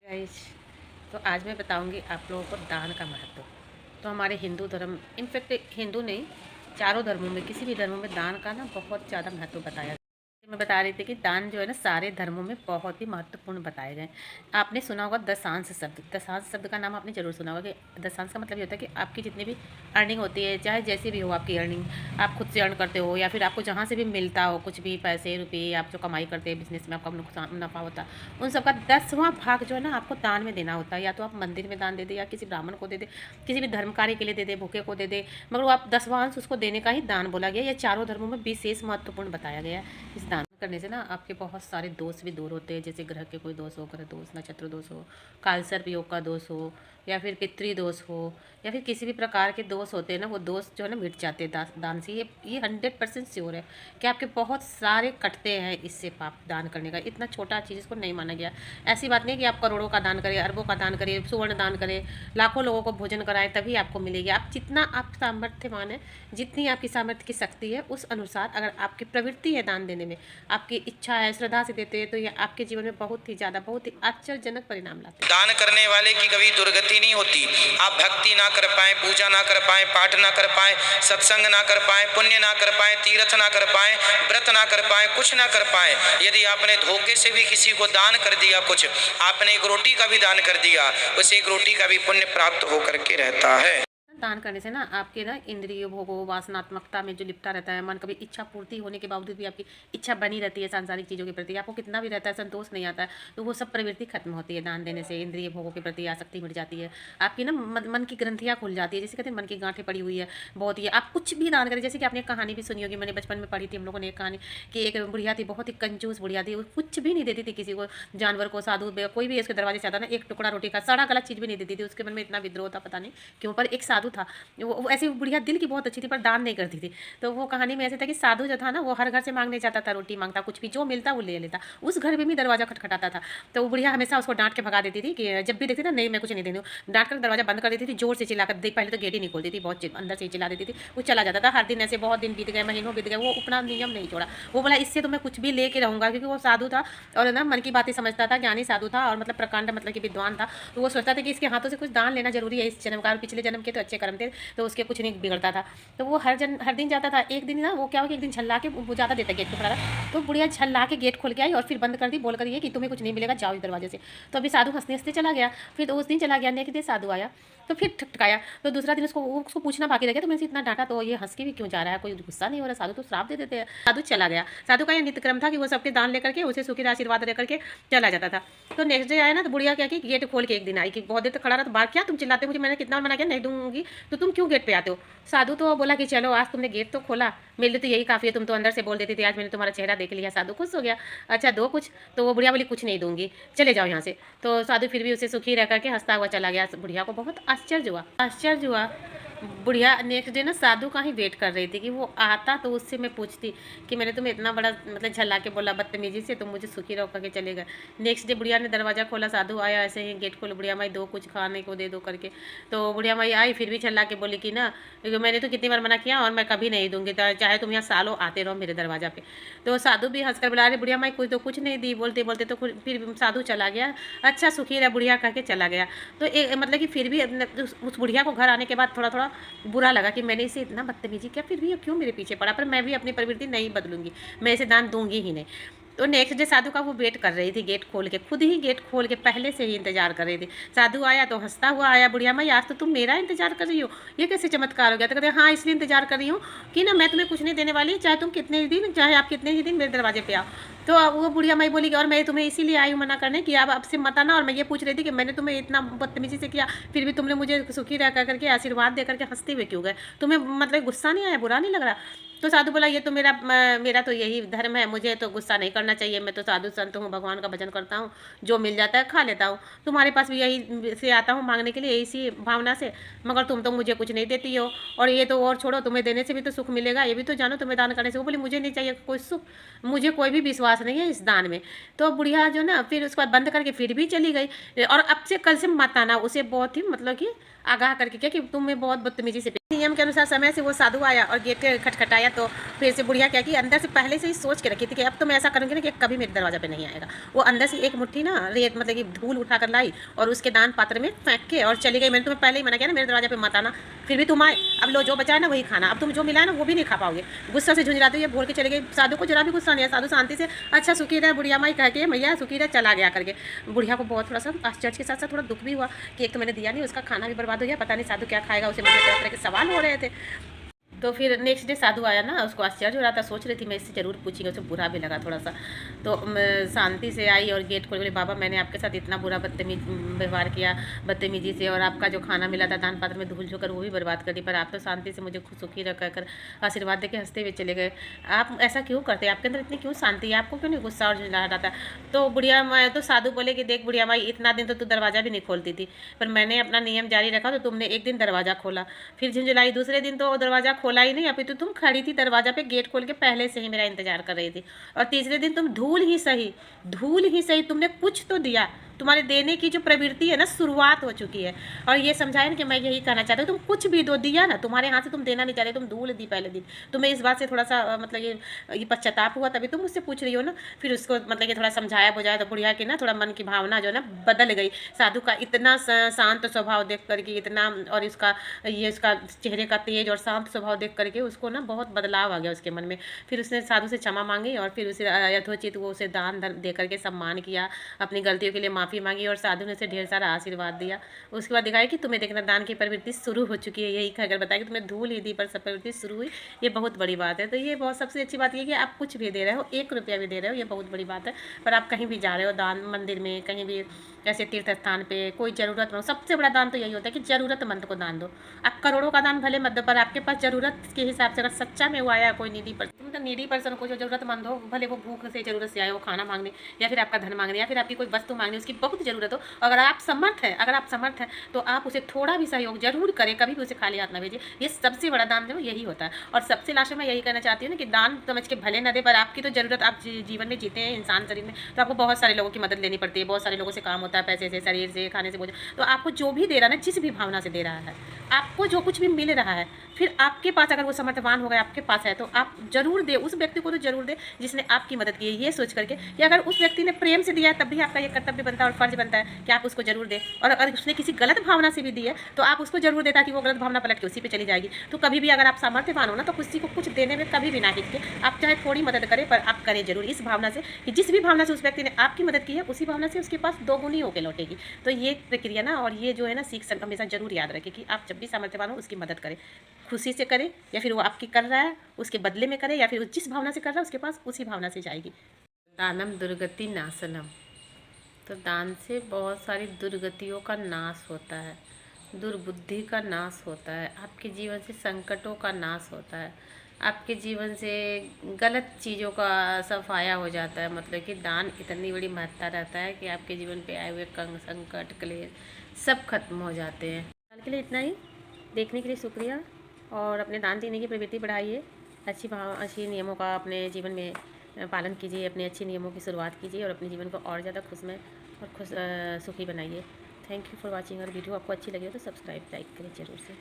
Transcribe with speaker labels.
Speaker 1: Guys, तो आज मैं बताऊंगी आप लोगों को दान का महत्व। तो हमारे हिंदू धर्म, इनफैक्ट हिंदू नहीं, चारों धर्मों में, किसी भी धर्मों में दान का ना बहुत ज़्यादा महत्व बताया गया। मैं बता रही थी कि दान जो है ना सारे धर्मों में बहुत ही महत्वपूर्ण बताए गए। आपने सुना होगा दशांश शब्द। दशांश शब्द का नाम आपने जरूर सुना होगा कि दशांश का मतलब ये होता है कि आपकी जितनी भी अर्निंग होती है, चाहे जैसी भी हो आपकी अर्निंग, आप खुद से अर्न करते हो या फिर आपको जहाँ से भी मिलता हो कुछ भी पैसे रुपये, आप जो कमाई करते हैं बिजनेस में आपका नुकसान नफा होता है, उन सबका 10वां भाग जो है ना आपको दान में देना होता है। या तो आप मंदिर में दान दे दे, या किसी ब्राह्मण को दे दे, किसी भी धर्म कार्य के लिए दे दे, भूखे को दे दे, मगर वो आप 10वां अंश उसको देने का ही दान बोला गया। ये चारों धर्मों में विशेष महत्वपूर्ण बताया गया है। इस दान करने से ना आपके बहुत सारे दोष भी दूर होते हैं, जैसे ग्रह के कोई दोष हो, ग्रह दोष, नक्षत्र दोष हो, कालसर्प योग का दोष हो, या फिर पितृ दोष हो, या फिर किसी भी प्रकार के दोष होते हैं ना, वो दोष जो है ना मिट जाते हैं दान से। ये 100% श्योर है कि आपके बहुत सारे कटते हैं इससे। पाप दान करने का इतना छोटा चीज़ इसको नहीं माना गया। ऐसी बात नहीं कि आप करोड़ों का दान करें, अरबों का दान करें, सुवर्ण दान करें, लाखों लोगों को भोजन कराएं तभी आपको मिलेगी। आप जितना आप सामर्थ्यवान है, जितनी आपकी सामर्थ्य की शक्ति है, उस अनुसार अगर आपकी प्रवृत्ति है दान देने में, आपकी इच्छा है, श्रद्धा से देते हैं, तो ये आपके जीवन में बहुत ही ज़्यादा, बहुत ही आश्चर्यजनक परिणाम लाते हैं।
Speaker 2: दान करने वाले की कभी दुर्गति नहीं होती। आप भक्ति ना कर पाए, पूजा ना कर पाए, पाठ ना कर पाए, सत्संग ना कर पाए, पुण्य ना कर पाए, तीर्थ ना कर पाए, व्रत ना कर पाए, कुछ ना कर पाए, यदि आपने धोखे से भी किसी को दान कर दिया, कुछ आपने एक रोटी का भी दान कर दिया, उस एक रोटी का भी पुण्य प्राप्त होकर के रहता है।
Speaker 1: दान करने से ना आपके ना इंद्रिय भोगों, वासनात्मकता में जो लिपटा रहता है मन, कभी इच्छा पूर्ति होने के बावजूद भी आपकी इच्छा बनी रहती है सांसारिक चीज़ों के प्रति, आपको कितना भी रहता है संतोष नहीं आता है, तो वो सब प्रवृत्ति खत्म होती है दान देने से। इंद्रिय भोगों के प्रति आसक्ति मिट जाती है, आपकी ना मन की ग्रंथियाँ खुल जाती है, जैसे कहते हैं मन की गांठें पड़ी हुई है बहुत ही। आप कुछ भी दान करें, जैसे कि आपने कहानी भी सुनी होगी, मैंने बचपन में पढ़ी थी हम लोगों ने एक कहानी, कि एक बुढ़िया थी, बहुत ही कंजूस बुढ़िया थी, वो कुछ भी नहीं देती थी किसी को, जानवर को, साधु, कोई भी इसके दरवाजे से आता ना, एक टुकड़ा रोटी का, सड़ा गलत चीज़ भी नहीं देती थी। उसके मन में इतना विद्रोह था, पता नहीं क्यों, पर एक साधु था, वो ऐसी बुढ़िया दिल की बहुत अच्छी थी, पर दान नहीं करती थी। तो वो कहानी में ऐसे था कि साधु जो था ना, वो हर घर से मांगने जाता था, रोटी मांगता, कुछ भी जो मिलता वो ले लेता। उस घर में भी दरवाजा खटखटाता था, तो वो बुढ़िया हमेशा उसको डांट के भगा देती थी कि जब भी देखती ना, नहीं मैं कुछ नहीं देती हूँ, डांट कर दरवाजा बंद कर देती थी, जोर से चिल्लाकर। देख, पहले तो गेट ही नहीं खोलती थी, बहुत अंदर से चिल्ला देती थी, वो चला जाता था। हर दिन ऐसे बहुत दिन बीत गए, महीनों बीत गए, वो अपना नियम नहीं छोड़ा। वो बोला इससे तो मैं कुछ भी लेके रहूंगा, क्योंकि वो साधु था और ना मन की बातें समझता था, ज्ञानी साधु था, और मतलब प्रकांड मतलब कि विद्वान था। तो वो सोचता था कि इसके हाथों से कुछ दान लेना जरूरी है इस जन्म का, पिछले जन्म के तो अच्छे कर्म थे, तो उसके कुछ नहीं बिगड़ता था। तो वो हर दिन जाता था। एक दिन ना वो क्या हो कि एक दिन छल्ला के, वो ज़्यादा देता गेट पे खड़ा था, तो बुढ़िया छल्ला के गेट खोल के आई और फिर बंद कर दी, बोल कर ये कि तुम्हें कुछ नहीं मिलेगा, जाओ इस दरवाजे से। तो अभी साधु हंसते हंसते चला गया। फिर उस दिन चला गया, नेक्स्ट डे साधु आया, तो फिर ठकठकाया। तो दूसरा दिन उसको पूछना बाकी रह गया, तो मैंने इतना डांटा, तो ये हंस के भी क्यों जा रहा है, कोई गुस्सा नहीं हो रहा, साधु तो श्राप दे देते हैं। साधु चला गया। साधु का यह नित्य क्रम था कि वो सबके दान लेकर के उसे सुखी आशीर्वाद लेकर के चला जाता था। तो नेक्स्ट डे आया ना, तो बुढ़िया क्या कि गेट खोल के एक दिन आई, कि बहुत देर तक खड़ा रहा, तो बात क्या तुम चिल्लाते, मुझे मैंने कितना मना किया नहीं दूंगी, तो तुम क्यों गेट पे आते हो। साधु तो बोला कि चलो आज तुमने गेट तो खोला, मेरे लिए तो यही काफ़ी है, तुम तो अंदर से बोल देती थी, आज मैंने तुम्हारा चेहरा देख लिया। साधु खुश हो गया, अच्छा दो कुछ, तो वो बुढ़िया बोली कुछ नहीं दूंगी, चले जाओ यहाँ से। तो साधु फिर भी उसे सुखी रह करके हंसता हुआ चला गया। बुढ़िया को बहुत आश्चर्य हुआ। बुढ़िया नेक्स्ट डे ना साधु का ही वेट कर रही थी कि वो आता, तो उससे मैं पूछती कि मैंने तुम्हें इतना बड़ा मतलब झल्ला के बोला बदतमीजी से, तुम मुझे सुखी रहो करके चले गए। नेक्स्ट डे बुढ़िया ने दरवाज़ा खोला, साधु आया, ऐसे ही गेट खोल, बुढ़िया माई दो कुछ खाने को दे दो करके। तो बुढ़िया माई आई, फिर भी झल्ला के बोली कि ना मैंने तो कितनी बार मना किया और मैं कभी नहीं दूंगी, चाहे तुम यहाँ सालों आते रहो मेरे दरवाजा पे। तो साधु भी हंसकर बुला रहे, बुढ़िया माई कोई तो कुछ नहीं दी, बोलते बोलते तो फिर साधु चला गया। अच्छा सुखी रहा बुढ़िया कह के चला गया। तो एक मतलब कि फिर भी उस बुढ़िया को घर आने के बाद थोड़ा थोड़ा बुरा लगा कि मैंने इसे इतना बदतमीजी किया, फिर भी ये क्यों मेरे पीछे पड़ा, पर मैं भी अपनी प्रवृत्ति नहीं बदलूंगी, मैं इसे दान दूंगी ही नहीं। तो नेक्स्ट डे साधु का वो वेट कर रही थी, गेट खोल के, खुद ही गेट खोल के पहले से ही इंतजार कर रही थी। साधु आया तो हंसता हुआ आया, बुढ़िया माई आज तो तुम मेरा इंतजार कर रही हो, ये कैसे चमत्कार हो गया। तो कहते हाँ इसलिए इंतजार कर रही हूँ कि ना मैं तुम्हें कुछ नहीं देने वाली, चाहे तुम कितने ही दिन, चाहे आप कितने ही दिन मेरे दरवाजे पे आओ। तो वो बुढ़िया माई बोली कि और मैं तुम्हें इसीलिए आई हूँ मना करने कि आप आपसे मत आना, और मैं ये पूछ रही थी कि मैंने तुम्हें इतना बदतमीजी से किया, फिर भी तुमने मुझे सुखी रह करके आशीर्वाद दे करके हंसते हुए क्यों गए, तुम्हें मतलब गुस्सा नहीं आया, बुरा नहीं लग रहा। तो साधु बोला ये तो मेरा तो यही धर्म है, मुझे तो गुस्सा नहीं करना चाहिए, मैं तो साधु संत हूँ, भगवान का भजन करता हूँ, जो मिल जाता है खा लेता हूँ, तुम्हारे पास भी यही से आता हूँ मांगने के लिए, इसी भावना से, मगर तुम तो मुझे कुछ नहीं देती हो, और ये तो और छोड़ो, तुम्हें देने से भी तो सुख मिलेगा, ये भी तो जानो, तुम्हें दान करने से। वो बोली मुझे नहीं चाहिए कोई सुख, मुझे कोई भी विश्वास नहीं है इस दान में। तो बुढ़िया जो ना फिर उसके बाद बंद करके फिर भी चली गई, और अब से कल से मत आना, उसे बहुत ही मतलब कि आगाह करके किया कि तुम्हें बहुत बदतमीजी से नियम के अनुसार समय से वो साधु आया और गेट के खटखटाया, तो फिर से बुढ़िया क्या कि अंदर से पहले से ही सोच के रखी थी कि अब तो मैं ऐसा करूँगी ना कि कभी मेरे दरवाजा पे नहीं आएगा। वो अंदर से एक मुट्ठी ना रेत मतलब कि धूल उठा कर लाई और उसके दान पात्र में फेंक के और चली गई। मैंने तुम्हें पहले ही मना किया ना मेरे दरवाजा पे मत आना, फिर भी तुम आए। अब लो जो बचा है ना वही खाना, अब तुम जो मिला है ना वो भी नहीं खा पाओगे। गुस्सा से झुंझलाते हुए बोल के चले गए। साधु को जरा भी गुस्सा नहीं है, साधु शांति से अच्छा सुखी रहे बुढ़िया माई कह के मैया सुखी रहे चला गया करके। बुढ़िया को बहुत थोड़ा सा आश्चर्य के साथ साथ थोड़ा दुख भी हुआ कि एक तो मैंने दिया नहीं, उसका खाना भी बर्बाद हो गया, पता नहीं साधु क्या खाएगा, उसे मुझे तरह तरह के सवाल हो रहे थे। तो फिर नेक्स्ट डे साधु आया ना, उसको आश्चर्य हो रहा था, सोच रही थी मैं इससे ज़रूर पूछेंगे, उसे बुरा भी लगा थोड़ा सा। तो शांति से आई और गेट खोल बोले बाबा मैंने आपके साथ इतना बुरा व्यवहार किया बदतमीजी से, और आपका जो खाना मिला था दान पात्र में धूल झोंकर वो भी बर्बाद कर दी, पर आप तो शांति से मुझे सुखी रख कर आशीर्वाद दे के हंसते हुए चले गए। आप ऐसा क्यों करते, आपके अंदर इतनी क्यों शांति है, आपको क्यों नहीं गुस्सा और झुंझला रहा था। तो बुढ़िया माँ तो साधु बोले कि देख बुढ़िया माई इतना दिन तो तू दरवाज़ा भी नहीं खोलती थी, पर मैंने अपना नियम जारी रखा तो तुमने एक दिन दरवाज़ा खोला, फिर झुंझलाई, दूसरे दिन तो दरवाज़ा खोला ही नहीं, अभी तो तुम खड़ी थी दरवाजा पे गेट खोल के पहले से ही मेरा इंतजार कर रही थी, और तीसरे दिन तुम धूल ही सही तुमने कुछ तो दिया। तुम्हारे देने की जो प्रवृत्ति है ना शुरुआत हो चुकी है। और ये समझाया ना कि मैं यही कहना चाहती हूँ, तुम कुछ भी दो दिया ना, तुम्हारे हाथ से तुम देना नहीं चाहते, तुम धूल दी पहले दिन। तुम्हें इस बात से थोड़ा सा मतलब ये पश्चाताप हुआ, तभी तुम मुझसे पूछ रही हो ना। फिर उसको मतलब कि थोड़ा समझाया बुझाया तो बुढ़िया की ना थोड़ा मन की भावना जो है ना बदल गई। साधु का इतना शांत स्वभाव देख करके इतना, और इसका चेहरे का तेज और शांत स्वभाव देख करके उसको ना बहुत बदलाव आ गया उसके मन में। फिर उसने साधु से क्षमा मांगी और फिर उसे यथोचित वो उसे दान दे करके सम्मान किया, अपनी गलतियों के लिए माफ़ी मांगी, और साधु ने उसे ढेर सारा आशीर्वाद दिया। उसके बाद दिखाया कि तुम्हें देखना दान की प्रवृत्ति शुरू हो चुकी है, यही कहकर बताया कि तुम्हें धूल ही दी पर सब प्रवृत्ति शुरू हुई, ये बहुत बड़ी बात है। तो ये बहुत सबसे अच्छी बात ये है कि आप कुछ भी दे रहे हो, 1 रुपया भी दे रहे हो, ये बहुत बड़ी बात है। पर आप कहीं भी जा रहे हो दान, मंदिर में कहीं भी ऐसे तीर्थ स्थान पे कोई ज़रूरतमंद, सबसे बड़ा दान तो यही होता है कि ज़रूरतमंद को दान दो। आप करोड़ों का दान भले मत दो, पर आपके पास ज़रूरत के हिसाब से अगर सच्चा में वो आया कोई नीडी पर्सन, मतलब नीडी पर्सन को जो ज़रूरतमंद हो, भले वो भूख से ज़रूरत से आए, वो खाना मांगने या फिर आपका धन मांगने या फिर आपकी कोई वस्तु मांगने, उसकी बहुत ज़रूरत हो, अगर आप समर्थ हैं तो आप उसे थोड़ा भी सहयोग जरूर करें, कभी भी उसे खाली हाथ ना भेजिए। ये सबसे बड़ा दान जो यही होता है। और सबसे लास्ट में मैं यही कहना चाहती हूँ ना कि दान समझ के भले न दे, पर आपकी तो ज़रूरत, आप जीवन में जीते हैं इंसान शरीर में, तो आपको बहुत सारे लोगों की मदद लेनी पड़ती है, बहुत सारे लोगों से काम होता है, पैसे से, शरीर से, खाने से, भोजन। तो आपको जो भी दे रहा है ना, जिस भी भावना से दे रहा है, आपको जो कुछ भी मिल रहा है, फिर आपके पास अगर वो समर्थवान हो गए, आपके पास है, तो आप जरूर दे, उस व्यक्ति को तो जरूर दे जिसने आपकी मदद की है, ये सोच करके कि अगर उस व्यक्ति ने प्रेम से दिया है तब भी आपका ये कर्तव्य बनता है और फर्ज बनता है कि आप उसको जरूर दें। और अगर उसने किसी गलत भावना से भी दी है तो आप उसको जरूर दें, ताकि वो गलत भावना पलट के उसी पे चली जाएगी। तो कभी भी अगर आप सामर्थ्यवान हो ना, तो किसी को कुछ देने में कभी भी ना हिचके, आप चाहे थोड़ी मदद करें पर आप करें जरूर, इस भावना से कि जिस भी भावना से उस व्यक्ति ने आपकी मदद की है उसी भावना से उसके पास दोगुनी होकर लौटेगी। तो ये प्रक्रिया ना, और ये जो है ना सीख हमेशा जरूर याद रखें कि आप जब भी सामर्थ्यवान हो उसकी मदद करें, खुशी से करें, या फिर वो आपकी कर रहा है उसके बदले में करें, या फिर जिस भावना से कर रहा है उसके पास उसी भावना से जाएगी। दानम दुर्गति नाशनम, तो दान से बहुत सारी दुर्गतियों का नाश होता है, दुर्बुद्धि का नाश होता है, आपके जीवन से संकटों का नाश होता है, आपके जीवन से गलत चीज़ों का सफाया हो जाता है। मतलब कि दान इतनी बड़ी महत्ता रहता है कि आपके जीवन पे आए हुए संकट क्लेश सब खत्म हो जाते हैं। दान के लिए इतना ही, देखने के लिए शुक्रिया, और अपने दान देने की प्रवृत्ति बढ़ाइए, अच्छी नियमों का अपने जीवन में पालन कीजिए, अपने अच्छे नियमों की शुरुआत कीजिए और अपने जीवन को और ज़्यादा खुशमय और सुखी बनाइए। Thank you for watching. और वीडियो आपको अच्छी लगी हो तो सब्सक्राइब लाइक करें जरूर से।